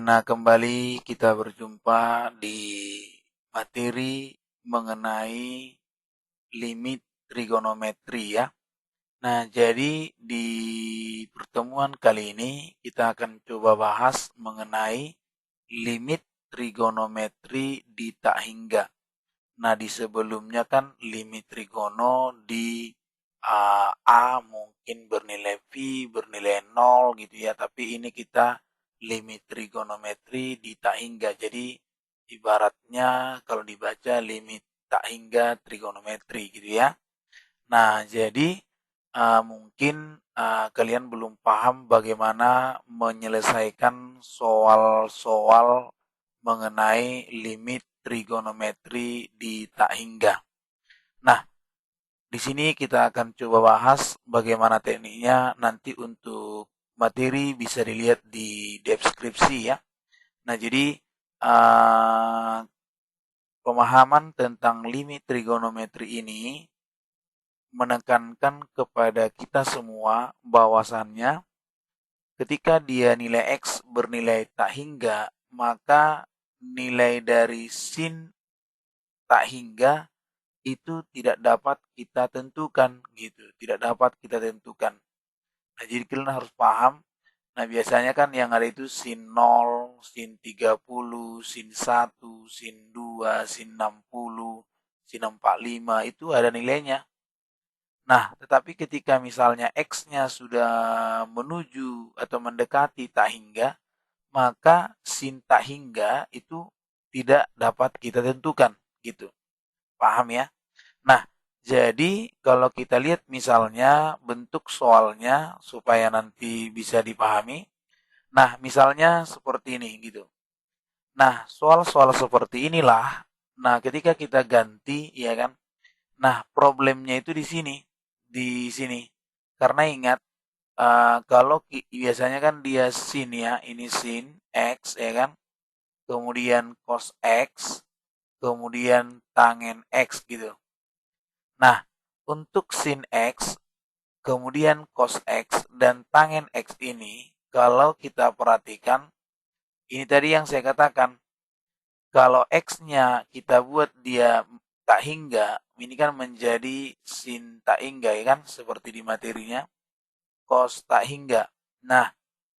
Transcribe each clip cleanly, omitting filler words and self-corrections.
Nah, kembali kita berjumpa di materi mengenai limit trigonometri ya. Nah, jadi di pertemuan kali ini kita akan coba bahas mengenai limit trigonometri di tak hingga. Nah, di sebelumnya kan limit trigono di A mungkin bernilai V, bernilai 0 gitu ya. Tapi ini kita limit trigonometri di tak hingga. Jadi ibaratnya kalau dibaca limit tak hingga trigonometri gitu ya. Nah, jadi mungkin kalian belum paham bagaimana menyelesaikan soal-soal mengenai limit trigonometri di tak hingga. Nah, di sini kita akan coba bahas bagaimana tekniknya. Nanti untuk materi bisa dilihat di deskripsi ya. Nah, jadi pemahaman tentang limit trigonometri ini menekankan kepada kita semua bahwasannya ketika dia nilai X bernilai tak hingga, maka nilai dari sin tak hingga itu tidak dapat kita tentukan gitu, tidak dapat kita tentukan. Nah, jadi kalian harus paham. Nah, biasanya kan yang ada itu sin 0, sin 30, sin 1, sin 2, sin 60, sin 45 itu ada nilainya. Nah, tetapi ketika misalnya X-nya sudah menuju atau mendekati tak hingga, maka sin tak hingga itu tidak dapat kita tentukan gitu. Paham ya? Nah, jadi kalau kita lihat misalnya bentuk soalnya supaya nanti bisa dipahami. Nah, misalnya seperti ini gitu. Nah, soal-soal seperti inilah. Nah, ketika kita ganti ya kan. Nah, problemnya itu di sini, di sini. Karena ingat kalau biasanya kan dia sin ya, ini sin x ya kan. Kemudian cos x, kemudian tangen x gitu. Nah, untuk sin X, kemudian cos X, dan tangen X ini, kalau kita perhatikan, ini tadi yang saya katakan, kalau X-nya kita buat dia tak hingga, ini kan menjadi sin tak hingga ya kan, seperti di materinya, cos tak hingga. Nah,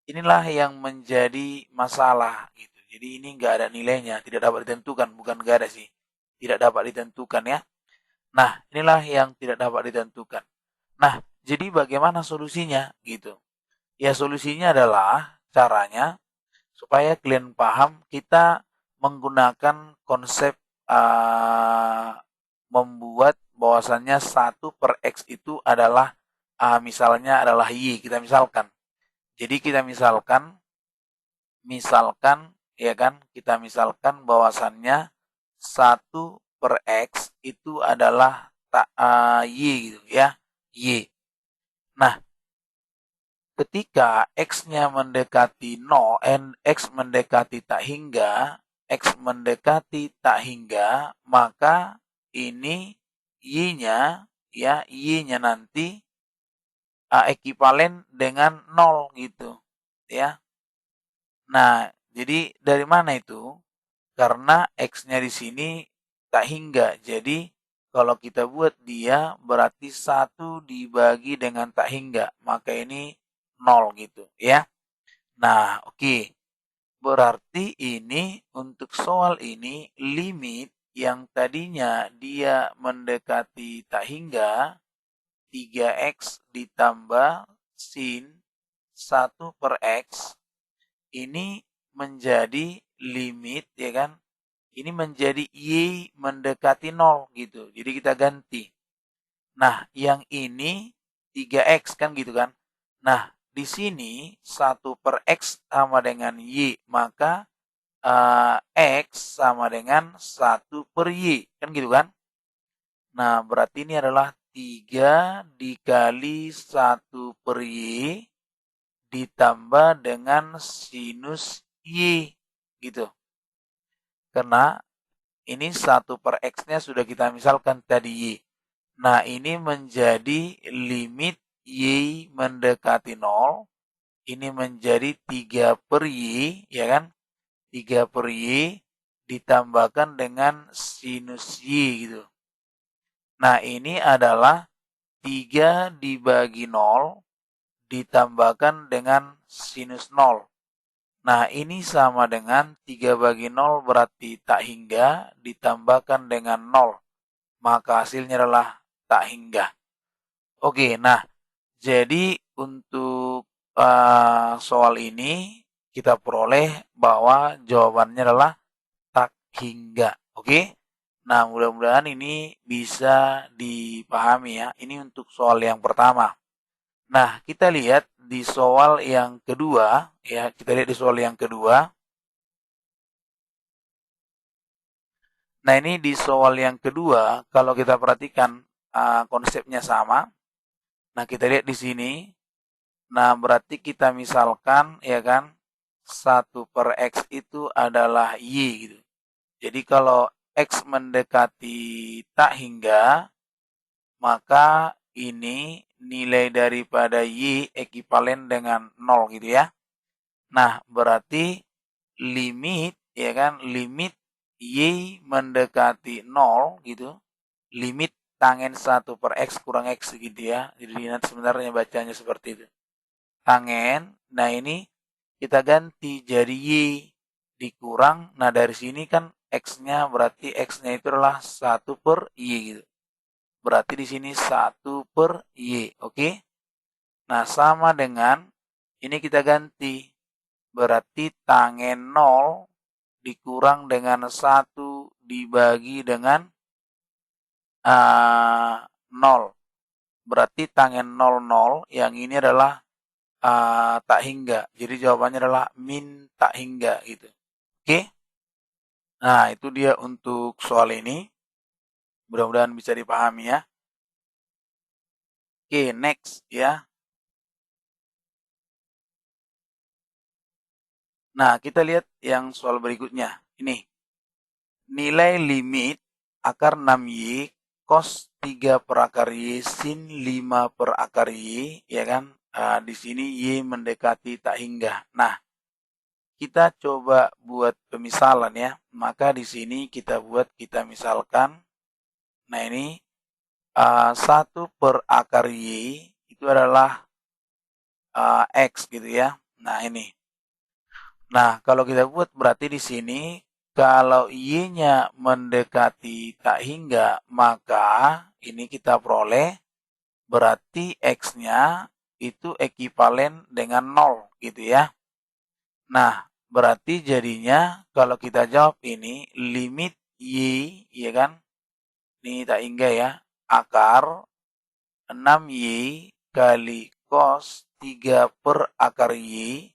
inilah yang menjadi masalah gitu. Jadi ini nggak ada nilainya, tidak dapat ditentukan, bukan nggak ada sih, tidak dapat ditentukan ya. Nah, inilah yang tidak dapat ditentukan. Nah, jadi bagaimana solusinya gitu? Ya solusinya adalah caranya supaya kalian paham kita menggunakan konsep membuat bahwasannya 1/X itu adalah misalnya adalah Y, kita misalkan. Jadi kita misalkan ya kan, kita misalkan bahwasannya 1/X itu adalah Y gitu ya, Y. Nah, ketika X-nya mendekati 0, X mendekati tak hingga, X mendekati tak hingga, maka ini Y-nya ya, Y-nya nanti ekivalen dengan 0 gitu ya. Nah, jadi dari mana itu? Karena X-nya di sini tak hingga. Jadi kalau kita buat dia berarti 1 dibagi dengan tak hingga. Maka ini 0 gitu ya. Nah, oke. Berarti ini untuk soal ini limit yang tadinya dia mendekati tak hingga 3X ditambah sin 1/X ini menjadi limit ya kan. Ini menjadi Y mendekati 0 gitu. Jadi kita ganti. Nah, yang ini 3X kan gitu kan. Nah, di sini 1/X sama dengan Y. Maka X sama dengan 1/Y. Kan gitu kan. Nah, berarti ini adalah 3 dikali 1/Y ditambah dengan sinus Y. Gitu. Karena ini 1/X-nya sudah kita misalkan tadi Y. Nah, ini menjadi limit Y mendekati 0. Ini menjadi 3/Y, ya kan? 3 per Y ditambahkan dengan sinus Y gitu. Nah, ini adalah 3 dibagi 0 ditambahkan dengan sinus 0. Nah, ini sama dengan 3 bagi 0 berarti tak hingga ditambahkan dengan 0. Maka hasilnya adalah tak hingga. Oke, nah jadi untuk soal ini kita peroleh bahwa jawabannya adalah tak hingga. Oke. Nah, mudah-mudahan ini bisa dipahami ya. Ini untuk soal yang pertama. Nah, kita lihat di soal yang kedua ya, kita lihat di soal yang kedua. Nah, ini di soal yang kedua kalau kita perhatikan konsepnya sama. Nah, kita lihat di sini. Nah, berarti kita misalkan ya kan 1 per X itu adalah Y gitu. Jadi kalau X mendekati tak hingga, maka ini nilai daripada Y ekivalen dengan 0 gitu ya. Nah, berarti limit ya kan, limit Y mendekati 0 gitu. Limit tangen 1 per X kurang X gitu ya. Jadi nanti sebenarnya bacanya seperti itu. Tangen, nah ini kita ganti jadi Y dikurang, nah dari sini kan X-nya berarti X-nya itu adalah 1 per Y gitu. Berarti di sini 1 per Y, oke? Nah, sama dengan ini kita ganti. Berarti tangen 0 dikurang dengan 1 dibagi dengan 0. Berarti tangen 0, yang ini adalah tak hingga. Jadi jawabannya adalah min tak hingga gitu. Oke? Nah, itu dia untuk soal ini. Mudah-mudahan bisa dipahami ya. Oke, next ya. Nah, kita lihat yang soal berikutnya. Ini. Nilai limit akar 6Y cos 3 per akar Y sin 5 per akar Y, ya kan? Di sini Y mendekati tak hingga. Nah, kita coba buat pemisalan ya. Maka di sini kita misalkan. Nah, ini 1 per akar Y itu adalah X gitu ya. Nah, ini. Nah, kalau kita buat berarti di sini kalau Y-nya mendekati tak hingga, maka ini kita peroleh berarti X-nya itu ekivalen dengan 0 gitu ya. Nah, berarti jadinya kalau kita jawab ini limit Y, ya kan? Ini tak hingga ya. Akar 6Y kali cos 3 per akar Y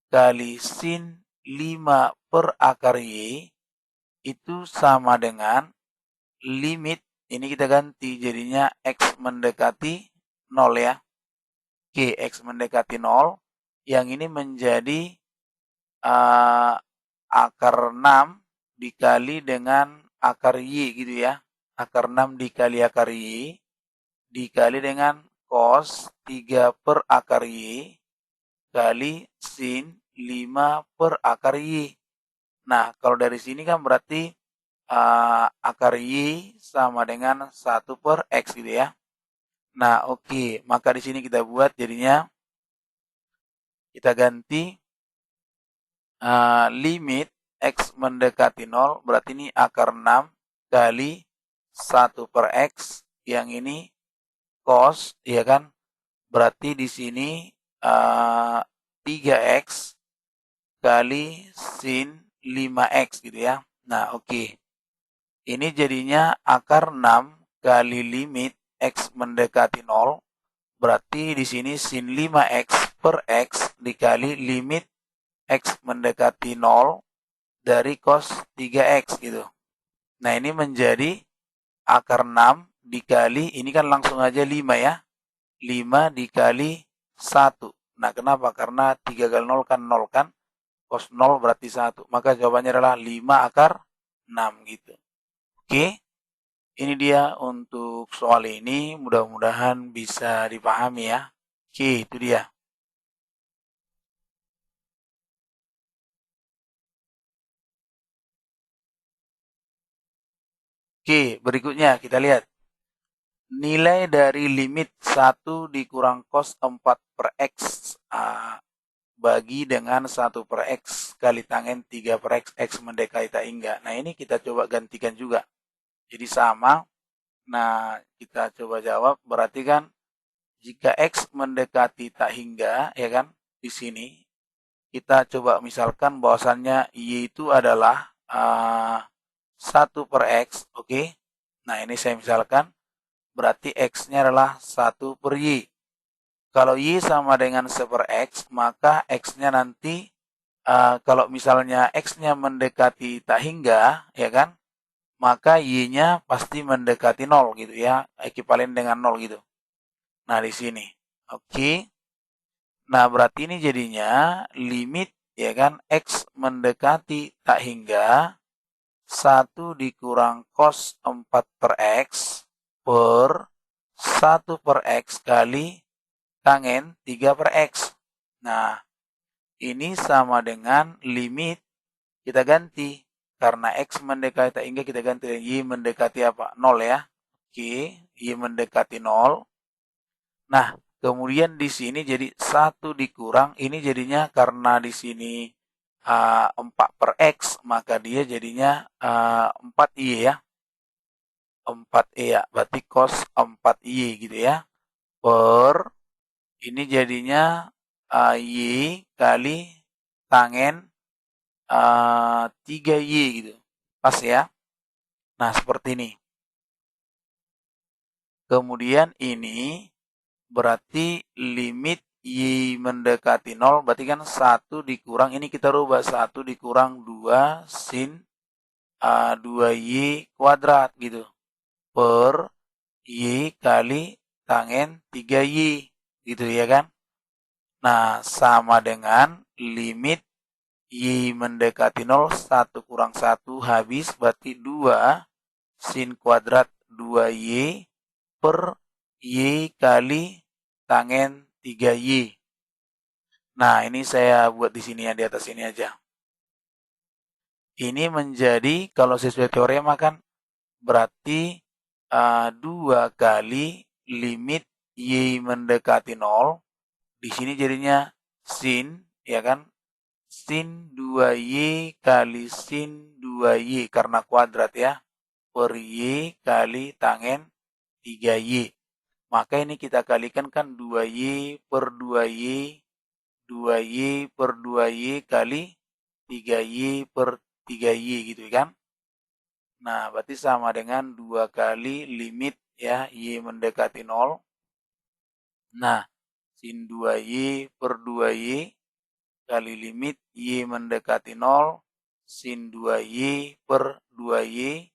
kali sin 5 per akar Y itu sama dengan limit, ini kita ganti jadinya X mendekati 0 ya. Oke, X mendekati 0, yang ini menjadi akar 6 dikali dengan akar Y gitu ya. Akar 6 dikali akar Y dikali dengan cos 3 per akar Y kali sin 5 per akar Y. Nah, kalau dari sini kan berarti akar Y sama dengan 1 per X gitu ya. Nah, oke. Maka di sini kita buat jadinya kita ganti limit X mendekati 0. Berarti ini akar 6 kali 1 per X. Yang ini cos, ya kan? Berarti di sini 3X kali sin 5X gitu ya. Nah, oke. Ini jadinya akar 6 kali limit X mendekati 0. Berarti di sini sin 5X per X dikali limit X mendekati 0 dari cos 3X gitu. Nah, ini menjadi akar 6 dikali, ini kan langsung aja 5 ya. 5 dikali 1. Nah, kenapa? Karena 3 kali 0 kan 0 kan. Cos 0 berarti 1. Maka jawabannya adalah 5 akar 6 gitu. Oke, ini dia untuk soal ini. Mudah-mudahan bisa dipahami ya. Oke, itu dia. Oke, berikutnya kita lihat. Nilai dari limit 1 dikurang cos 4 per X bagi dengan 1 per X kali tangen 3 per X, X mendekati tak hingga. Nah, ini kita coba gantikan juga. Jadi sama. Nah, kita coba jawab. Berarti kan jika X mendekati tak hingga, ya kan, di sini. Kita coba misalkan bahwasannya Y itu adalah 1 per X, oke. Nah, ini saya misalkan. Berarti X-nya adalah 1 per Y. Kalau Y sama dengan 1 per X, maka X-nya nanti, kalau misalnya X-nya mendekati tak hingga, ya kan, maka Y-nya pasti mendekati 0 gitu ya, ekivalen dengan 0 gitu. Nah, di sini. Oke. Nah, berarti ini jadinya limit, ya kan, X mendekati tak hingga 1 dikurang cos 4 per X per 1 per X kali tangen 3 per X. Nah, ini sama dengan limit kita ganti. Karena X mendekati tak hingga kita ganti dengan Y mendekati apa? 0 ya. Oke, Y mendekati 0. Nah, kemudian di sini jadi 1 dikurang. Ini jadinya karena di sini 4 per X, maka dia jadinya 4Y ya. 4Y ya, berarti cos 4Y gitu ya. Per, ini jadinya Y kali tangen 3Y gitu. Pas ya. Nah, seperti ini. Kemudian ini berarti limit Y mendekati 0, berarti kan 1 dikurang, ini kita rubah 1 dikurang 2 sin 2Y kuadrat gitu. Per Y kali tangen 3Y gitu ya kan. Nah, sama dengan limit Y mendekati 0, 1 kurang 1 habis, berarti 2 sin kuadrat 2Y per Y kali tangen 3Y. Nah, ini saya buat di sini ya, di atas ini aja. Ini menjadi, kalau sesuai teorema kan, berarti 2 kali limit Y mendekati 0. Di sini jadinya sin, ya kan, sin 2Y kali sin 2Y karena kuadrat ya, per Y kali tangen 3Y. Maka ini kita kalikan kan 2Y per 2Y, 2Y per 2Y kali 3Y per 3Y gitu kan. Nah, berarti sama dengan 2 kali limit ya, Y mendekati 0. Nah, sin 2Y per 2Y kali limit Y mendekati 0, sin 2Y per 2Y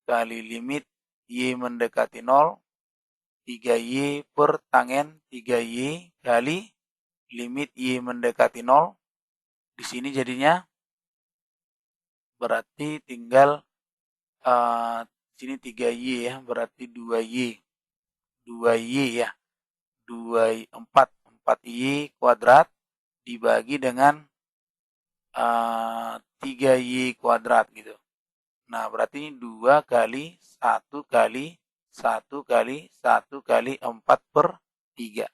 kali limit Y mendekati 0, 3Y per tangen 3Y kali limit Y mendekati 0. Di sini jadinya berarti tinggal sini 3Y ya, berarti 2Y. 2Y ya. 4Y kuadrat dibagi dengan 3Y kuadrat gitu. Nah, berarti ini 2 kali 1 kali 1 kali 1 kali 4 per 3.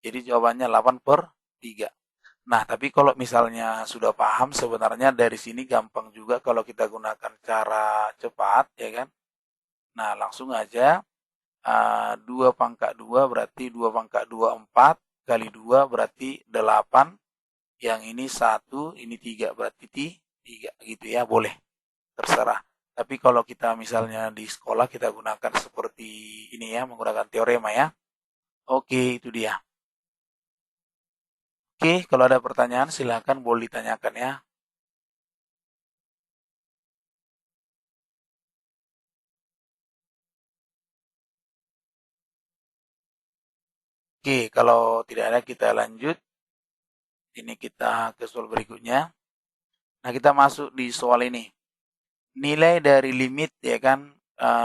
Jadi jawabannya 8 per 3. Nah, tapi kalau misalnya sudah paham, sebenarnya dari sini gampang juga kalau kita gunakan cara cepat, ya kan? Nah, langsung aja 2 pangkat 2 berarti 2 pangkat 2 4 kali 2 berarti 8. Yang ini 1, ini 3 berarti 3 gitu ya, boleh. Terserah. Tapi kalau kita misalnya di sekolah kita gunakan seperti ini ya, menggunakan teorema ya. Oke, itu dia. Oke, kalau ada pertanyaan silahkan boleh ditanyakan ya. Oke, kalau tidak ada kita lanjut. Ini kita ke soal berikutnya. Nah, kita masuk di soal ini. Nilai dari limit ya kan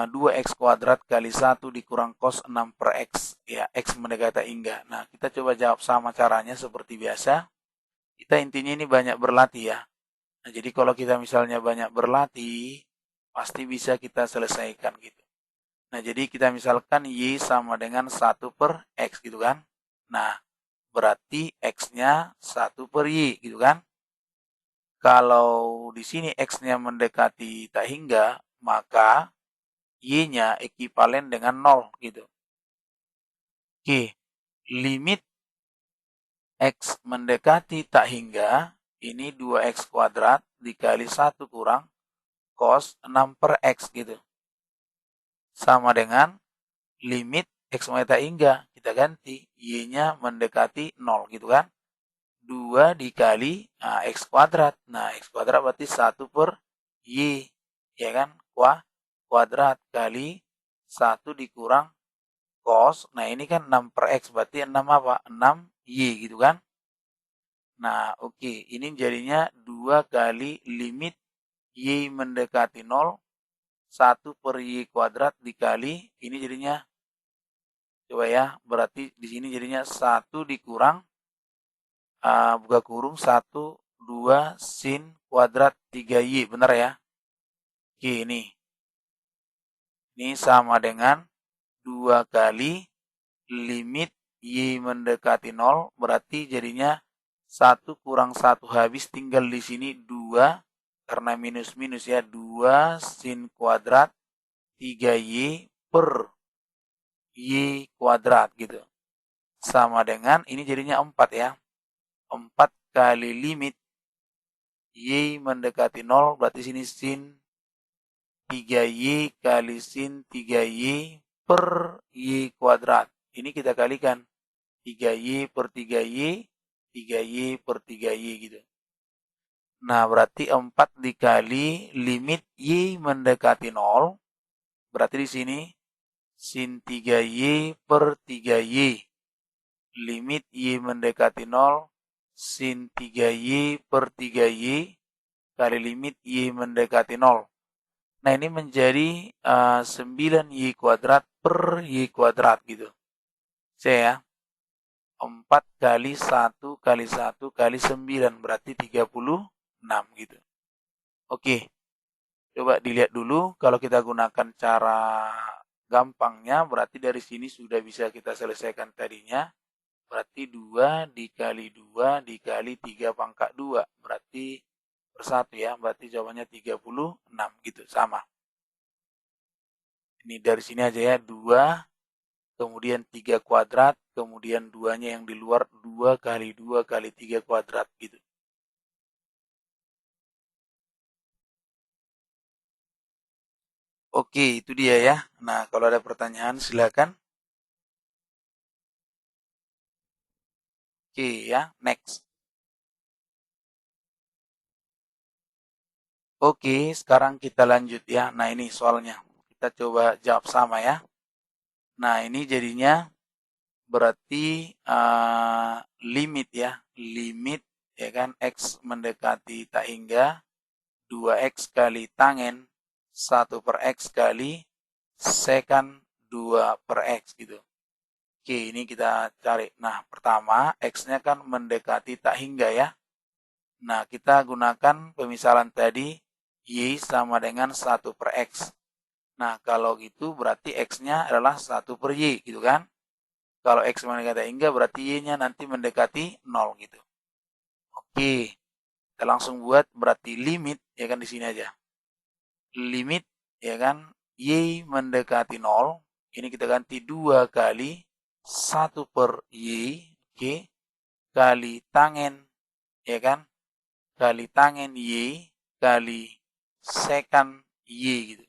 2x kuadrat kali 1 dikurang cos 6 per x. Ya, x mendekati hingga. Nah, kita coba jawab sama caranya seperti biasa. Kita intinya ini banyak berlatih ya. Nah, jadi kalau kita misalnya banyak berlatih, pasti bisa kita selesaikan gitu. Nah, jadi kita misalkan Y sama dengan 1 per X gitu kan. Nah, berarti X-nya 1 per Y gitu kan. Kalau di sini X-nya mendekati tak hingga, maka Y-nya ekivalen dengan 0 gitu. Oke, limit X mendekati tak hingga, ini 2X kuadrat dikali 1 kurang cos 6 per X gitu. Sama dengan limit X mendekati tak hingga, kita ganti Y-nya mendekati 0 gitu kan. 2 dikali X kuadrat. Nah, X kuadrat berarti 1 per Y. Ya kan? Kuadrat kali 1 dikurang cos. Nah, ini kan 6 per X. Berarti 6 apa? 6 Y gitu kan? Nah, oke. Ini jadinya 2 kali limit Y mendekati 0. 1 per Y kuadrat dikali. Ini jadinya, coba ya. Berarti di sini jadinya 1 dikurang buka kurung 1, 2, sin kuadrat 3Y. Benar ya? Oke, ini. Ini sama dengan 2 kali limit Y mendekati 0. Berarti jadinya 1 kurang 1 habis. Tinggal di sini 2. Karena minus-minus ya. 2 sin kuadrat 3Y per Y kuadrat gitu. Sama dengan ini jadinya 4 ya. 4 kali limit Y mendekati 0, berarti sini sin 3Y kali sin 3Y per Y kuadrat. Ini kita kalikan. 3Y per 3Y, 3Y per 3Y gitu. Nah, berarti 4 dikali limit Y mendekati 0. Berarti di sini sin 3Y per 3Y. Limit Y mendekati 0, sin 3Y per 3Y kali limit Y mendekati 0. Nah, ini menjadi 9Y kuadrat per Y kuadrat gitu. Saya ya. 4 kali 1 kali 1 kali 9 berarti 36 gitu. Oke, coba dilihat dulu. Kalau kita gunakan cara gampangnya berarti dari sini sudah bisa kita selesaikan tadinya. Berarti 2 dikali 2 dikali 3 pangkat 2. Berarti per 1 ya. Berarti jawabannya 36 gitu. Sama. Ini dari sini aja ya. 2, kemudian 3 kuadrat. Kemudian 2-nya yang di luar 2 kali 2 kali 3 kuadrat gitu. Oke, itu dia ya. Nah, kalau ada pertanyaan silakan. Oke ya, next. Oke, sekarang kita lanjut ya. Nah, ini soalnya. Kita coba jawab sama ya. Nah, ini jadinya berarti limit ya. Limit ya kan X mendekati tak hingga 2X kali tangen 1 per X kali secant 2 per X gitu. Oke, ini kita cari. Nah, pertama X-nya kan mendekati tak hingga ya. Nah, kita gunakan pemisalan tadi Y sama dengan 1 per X. Nah, kalau gitu berarti X-nya adalah 1 per Y gitu kan. Kalau X mendekati hingga berarti Y-nya nanti mendekati 0 gitu. Oke, kita langsung buat berarti limit ya kan di sini aja. Limit ya kan Y mendekati 0. Ini kita ganti 2 kali 1 per Y. Oke, kali tangen ya kan. Kali tangen Y kali secant Y gitu.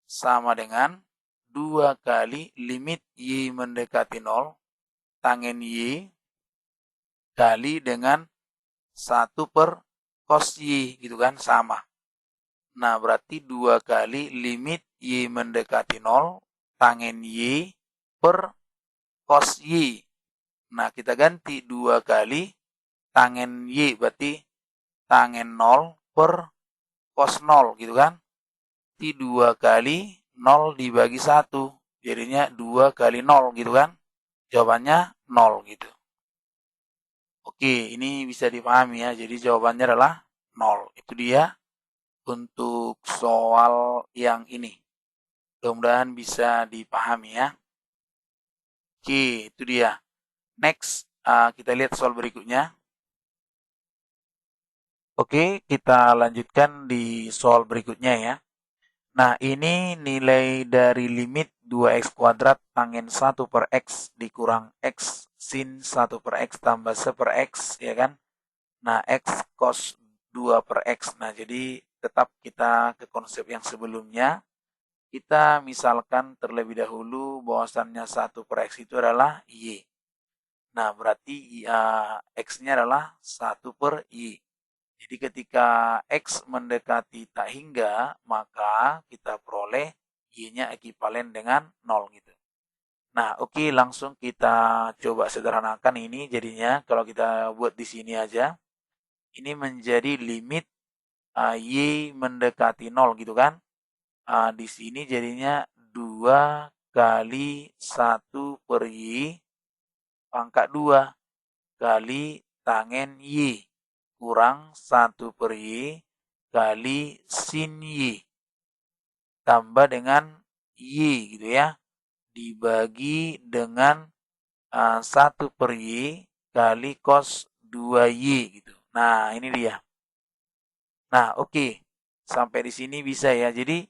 Sama dengan 2 kali limit Y mendekati 0 tangen Y kali dengan 1 per cos Y gitu kan, sama. Nah, berarti 2 kali limit Y mendekati 0 tangen Y per cos Y. Nah, kita ganti 2 kali tangen Y berarti tangen 0 per cos 0 gitu kan. Berarti 2 kali 0 dibagi 1. Jadinya 2 kali 0 gitu kan. Jawabannya 0 gitu. Oke, ini bisa dipahami ya. Jadi jawabannya adalah 0. Itu dia untuk soal yang ini. Mudah-mudahan bisa dipahami ya. Oke, itu dia. Next, kita lihat soal berikutnya. Oke, kita lanjutkan di soal berikutnya ya. Nah, ini nilai dari limit 2x kuadrat tanggen 1 per x dikurang x sin 1 per x tambah 1 per x, ya kan? Nah, x cos 2 per x. Nah, jadi tetap kita ke konsep yang sebelumnya. Kita misalkan terlebih dahulu bahwasannya 1 per x itu adalah y. Nah, berarti x-nya adalah 1 per y. Jadi ketika X mendekati tak hingga, maka kita peroleh Y-nya ekivalen dengan 0 gitu. Nah, oke, langsung kita coba sederhanakan ini jadinya kalau kita buat di sini aja. Ini menjadi limit Y mendekati 0 gitu kan. Di sini jadinya 2 kali 1 per Y pangkat 2 kali tangen Y kurang 1 per Y kali sin Y tambah dengan Y gitu ya. Dibagi dengan 1 per Y kali cos 2Y gitu. Nah, ini dia. Nah, oke. Sampai di sini bisa ya. Jadi,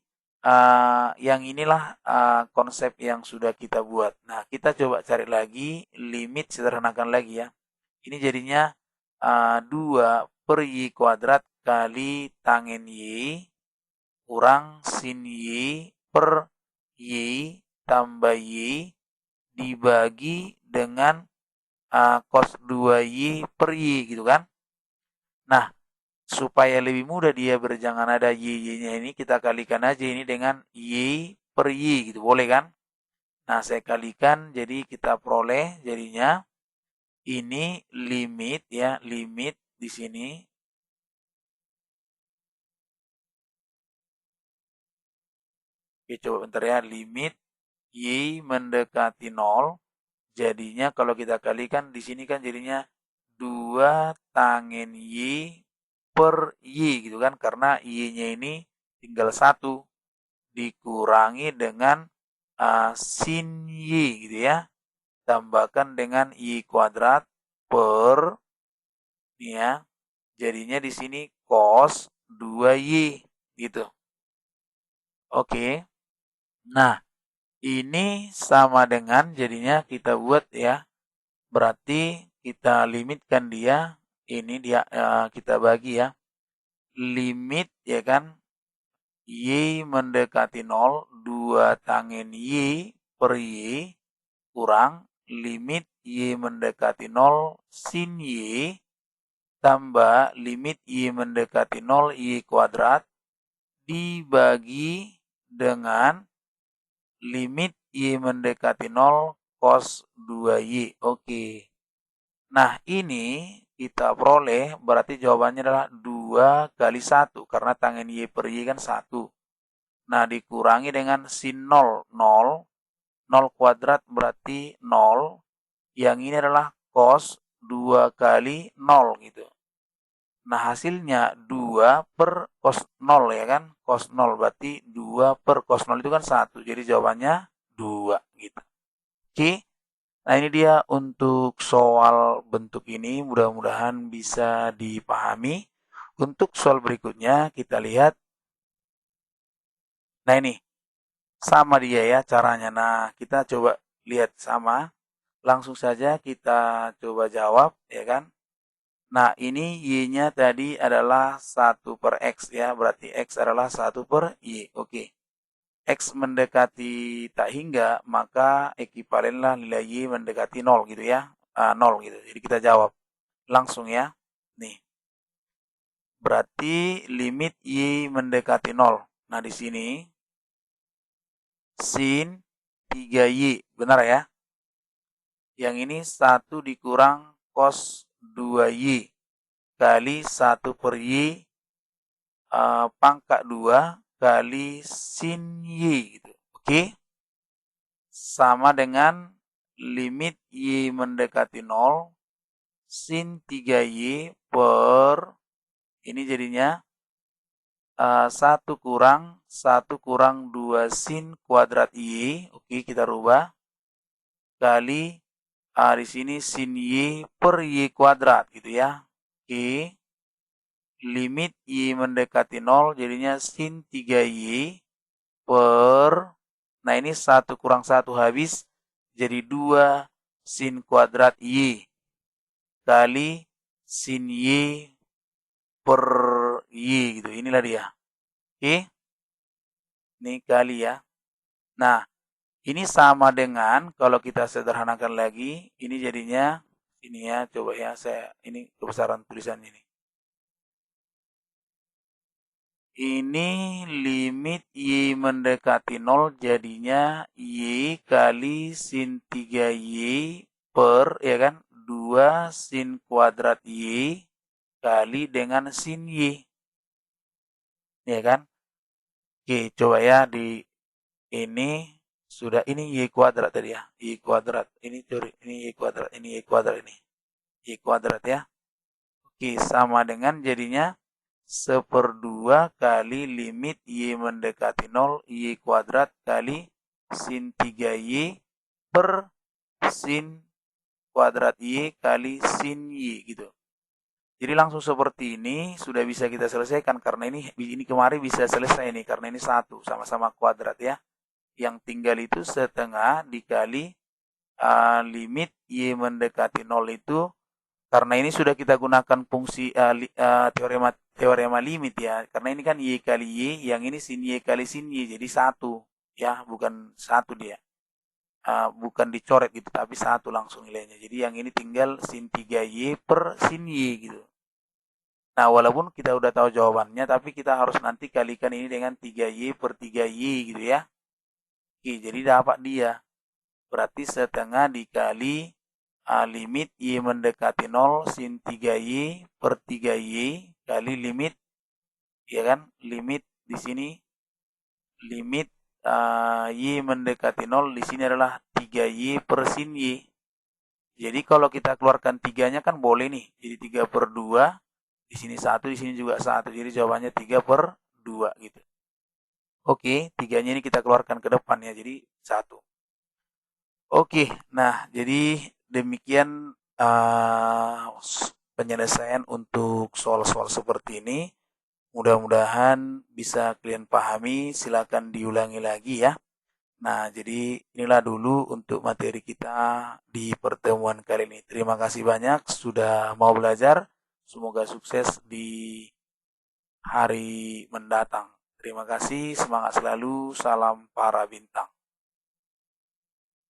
yang inilah konsep yang sudah kita buat. Nah, kita coba cari lagi limit, sederhanakan lagi ya. Ini jadinya 2 per Y kuadrat kali tangen Y kurang sin Y per Y tambah Y dibagi dengan cos 2Y per Y gitu kan. Nah, supaya lebih mudah dia berjangan ada Y-nya ini, kita kalikan aja ini dengan Y per Y gitu, boleh kan? Nah, saya kalikan jadi kita peroleh jadinya ini limit ya, limit di sini. Oke, coba bentar ya, limit Y mendekati 0. Jadinya kalau kita kalikan di sini kan jadinya 2 tangen Y per Y gitu kan. Karena Y-nya ini tinggal 1 dikurangi dengan sin Y gitu ya. Tambahkan dengan Y kuadrat per nih ya. Jadinya di sini cos 2Y gitu. Oke. Nah, ini sama dengan jadinya kita buat ya. Berarti kita limitkan dia. Ini dia kita bagi ya. Limit ya kan. Y mendekati 0. 2 tangen Y per Y. Kurang limit Y mendekati 0 sin Y. Tambah limit Y mendekati 0 Y kuadrat. Dibagi dengan limit Y mendekati 0 cos 2Y. Oke. Nah, ini kita peroleh berarti jawabannya adalah 2 kali 1 karena tangen Y per Y kan 1. Nah, dikurangi dengan sin 0, 0. 0 kuadrat berarti 0. Yang ini adalah cos 2 kali 0 gitu. Nah, hasilnya 2 per cos 0 ya kan. Cos 0 berarti 2 per cos 0 itu kan 1. Jadi jawabannya 2 gitu. Oke. Nah, ini dia untuk soal bentuk ini. Mudah-mudahan bisa dipahami. Untuk soal berikutnya kita lihat. Nah, ini sama dia ya caranya. Nah, kita coba lihat sama. Langsung saja kita coba jawab ya kan. Nah, ini Y-nya tadi adalah 1 per X ya. Berarti X adalah 1 per Y. Oke. X mendekati tak hingga, maka ekivalenlah nilai Y mendekati 0 gitu ya. 0 gitu. Jadi kita jawab langsung ya. Nih. Berarti limit Y mendekati 0. Nah, di sini sin 3Y. Benar ya? Yang ini 1 dikurang cos 2Y kali 1 per Y pangkat 2 kali sin Y gitu. Oke. Sama dengan limit Y mendekati 0 sin 3Y per ini jadinya 1 kurang 2 sin kuadrat Y. Oke, kita rubah. Kali di sini sin Y per Y kuadrat gitu ya. Oke. Limit Y mendekati 0 jadinya sin 3Y per, nah ini 1 kurang 1 habis, jadi 2 sin kuadrat Y kali sin Y per Y gitu. Inilah dia. Oke. Ini kali ya. Nah, ini sama dengan kalau kita sederhanakan lagi, ini jadinya ini ya, coba ya saya ini kebesaran tulisan ini. Ini limit Y mendekati 0 jadinya Y kali sin 3Y per ya kan 2 sin kuadrat Y kali dengan sin Y. Ya kan? Oke, coba ya di ini sudah ini Y kuadrat tadi ya. Y kuadrat. Ini Y kuadrat, ini Y kuadrat ini. Y kuadrat ya. Oke, sama dengan jadinya 1/2 kali limit Y mendekati 0 Y kuadrat kali sin 3Y per sin kuadrat Y kali sin Y gitu. Jadi langsung seperti ini sudah bisa kita selesaikan karena ini kemarin bisa selesai nih karena ini 1 sama-sama kuadrat ya. Yang tinggal itu setengah dikali limit Y mendekati 0 itu karena ini sudah kita gunakan fungsi teorema limit ya. Karena ini kan Y kali Y, yang ini sin Y kali sin Y jadi 1 ya, bukan 1 dia. Bukan dicoret gitu tapi 1 langsung nilainya. Jadi yang ini tinggal sin 3Y per sin Y gitu. Nah, walaupun kita udah tahu jawabannya, tapi kita harus nanti kalikan ini dengan 3Y per 3Y gitu ya. Oke, jadi dapat dia. Berarti setengah dikali limit Y mendekati 0 sin 3Y per 3Y kali limit, ya kan? Limit di sini, limit Y mendekati 0 di sini adalah 3Y per sin Y. Jadi kalau kita keluarkan 3-nya kan boleh nih. Jadi 3/2. Di sini 1, di sini juga 1. Jadi jawabannya 3/2 gitu. Oke, 3-nya ini kita keluarkan ke depan ya. Jadi 1. Oke, nah jadi demikian penyelesaian untuk soal-soal seperti ini. Mudah-mudahan bisa kalian pahami. Silakan diulangi lagi ya. Nah, jadi inilah dulu untuk materi kita di pertemuan kali ini. Terima kasih banyak sudah mau belajar. Semoga sukses di hari mendatang. Terima kasih, semangat selalu, salam para bintang.